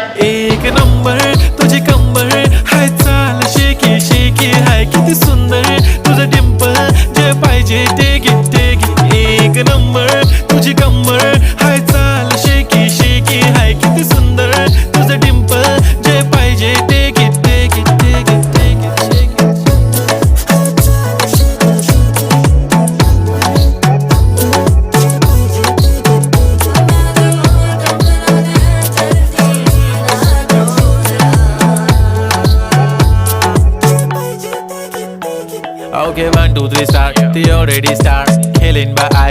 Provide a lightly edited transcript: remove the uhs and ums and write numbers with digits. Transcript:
एक नंबर तुझी कंबर हाय, चाल शेकी शेकी हाय, किती सुंदर तुझं डिंपल, जे पाहिजे ते घे. एक नंबर तुझी कंबर हाय, चाल शेकी शेकी हाय, किती सुंदर तुझं डिंपल, जे पाहिजे ते घे. Okay, 1, 2, 3 start. They already start killing my eyes.